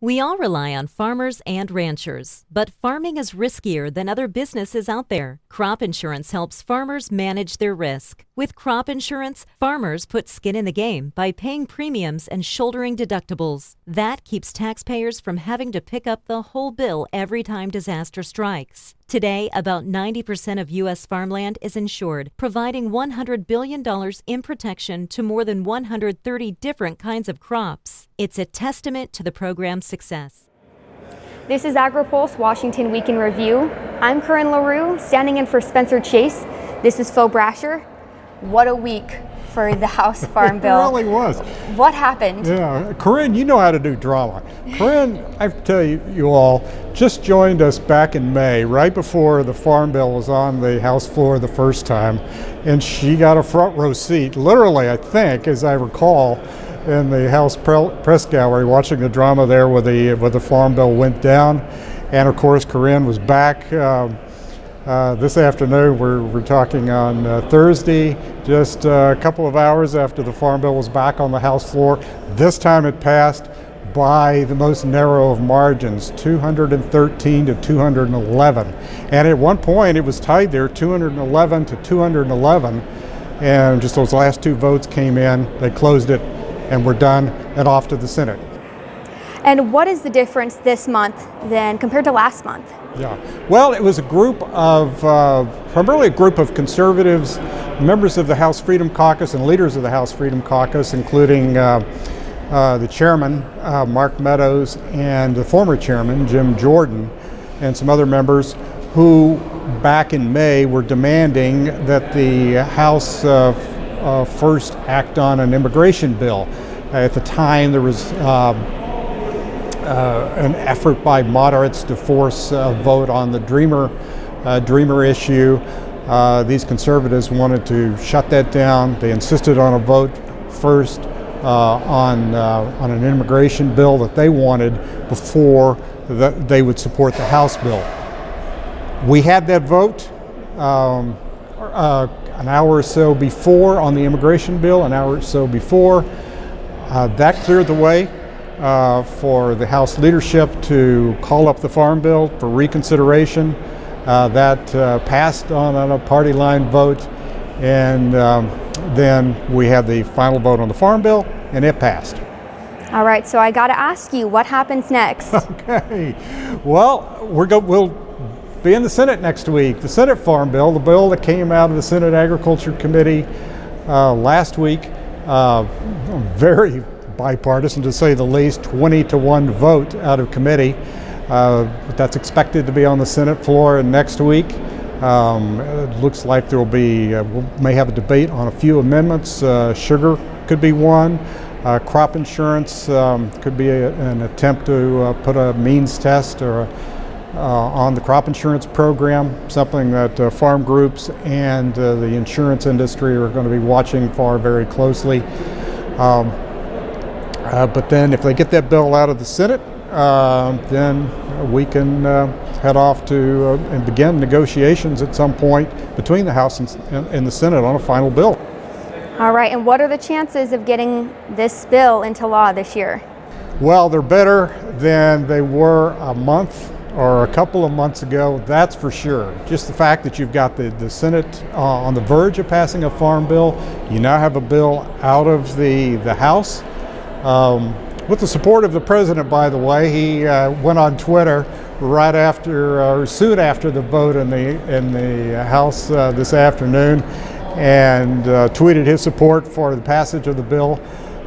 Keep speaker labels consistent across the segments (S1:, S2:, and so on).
S1: We all rely on farmers and ranchers, but farming is riskier than other businesses out there. Crop insurance helps farmers manage their risk. With crop insurance, farmers put skin in the game by paying premiums and shouldering deductibles. That keeps taxpayers from having to pick up the whole bill every time disaster strikes. Today, about 90% of U.S. farmland is insured, providing $100 billion in protection to more than 130 different kinds of crops. It's a testament to the program's success.
S2: This is Agri-Pulse Washington Week in Review. I'm Corryn LaRue, standing in for Spencer Chase. This is Brasher. What a week for the House Farm Bill.
S3: It really was.
S2: What happened?
S3: Yeah, Corryn, you know how to do drama. Corryn, I have to tell you all, just joined us back in May, right before the Farm Bill was on the House floor the first time, and she got a front row seat, literally, I think, as I recall, in the House press gallery, watching the drama there where the Farm Bill went down. And of course, Corryn was back this afternoon. We're talking on Thursday, just a couple of hours after the Farm Bill was back on the House floor. This time it passed by the most narrow of margins, 213 to 211. And at one point it was tied there, 211 to 211. And just those last two votes came in, they closed it, and we're done and off to the Senate.
S2: And what is the difference this month than compared to last month?
S3: Yeah, well, it was a group of, primarily a group of conservatives, members of the House Freedom Caucus and leaders of the House Freedom Caucus, including the chairman, Mark Meadows, and the former chairman, Jim Jordan, and some other members who back in May were demanding that the House first act on an immigration bill. At the time, there was an effort by moderates to force a vote on the Dreamer issue. These conservatives wanted to shut that down. They insisted on a vote first on an immigration bill that they wanted before they would support the House bill. We had that vote an hour or so before on the immigration bill, an hour or so before. That cleared the way for the House leadership to call up the Farm Bill for reconsideration. That passed on a party line vote, and then we had the final vote on the Farm Bill, and it passed.
S2: All right, so I got to ask you, what happens next?
S3: Okay, well, we'll be in the Senate next week. The Senate Farm Bill, the bill that came out of the Senate Agriculture Committee last week, very bipartisan to say the least, 20-1 vote out of committee. But that's expected to be on the Senate floor next week. It looks like there will be, we may have a debate on a few amendments. Sugar could be one. Crop insurance could be an attempt to put a means test or on the crop insurance program, something that farm groups and the insurance industry are going to be watching for very closely. But then if they get that bill out of the Senate, then we can head off to and begin negotiations at some point between the House and the Senate on a final bill.
S2: All right, and what are the chances of getting this bill into law this year?
S3: Well, they're better than they were a month or a couple of months ago, that's for sure. Just the fact that you've got the Senate on the verge of passing a farm bill, you now have a bill out of the House. With the support of the president, by the way. He went on Twitter right after, or soon after the vote in the House this afternoon, and tweeted his support for the passage of the bill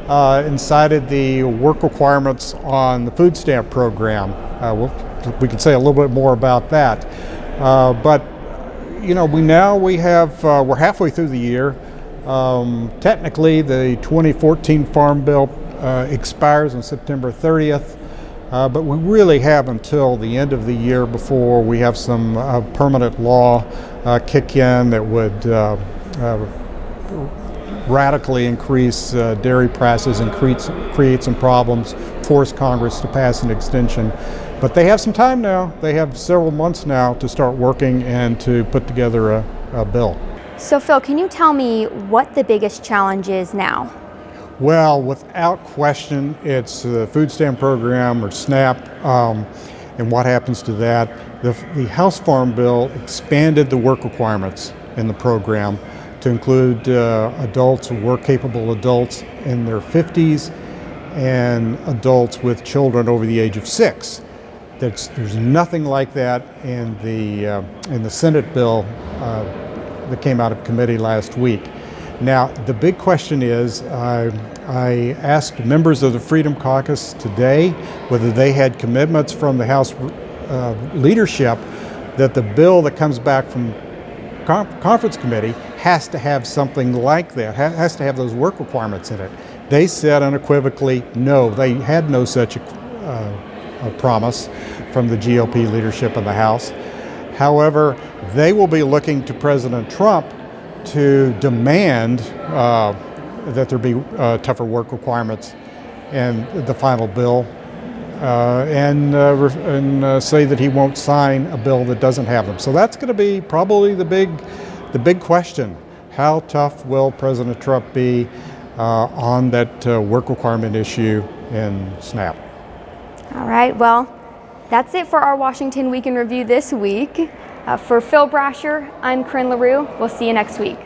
S3: and cited the work requirements on the food stamp program. We could say a little bit more about that. But you know, we're halfway through the year. Technically, the 2014 Farm Bill expires on September 30th, but we really have until the end of the year before we have some permanent law kick in that would radically increase dairy prices and create some problems, force Congress to pass an extension. But they have some time now. They have several months now to start working and to put together a bill.
S2: So Phil, can you tell me what the biggest challenge is now?
S3: Well, without question, it's the food stamp program or SNAP, and what happens to that. The House Farm Bill expanded the work requirements in the program to include adults, work-capable adults in their 50s, and adults with children over the age of 6. There's nothing like that in the Senate bill that came out of committee last week. Now, the big question is, I asked members of the Freedom Caucus today whether they had commitments from the House leadership that the bill that comes back from conference committee has to have something like that, has to have those work requirements in it. They said unequivocally no, they had no such a promise from the GOP leadership in the House. However, they will be looking to President Trump to demand that there be tougher work requirements in the final bill, and say that he won't sign a bill that doesn't have them. So that's going to be probably the big question. How tough will President Trump be on that work requirement issue in SNAP?
S2: All right, well, that's it for our Washington Week in Review this week. For Phil Brasher, I'm Corryn LaRue. We'll see you next week.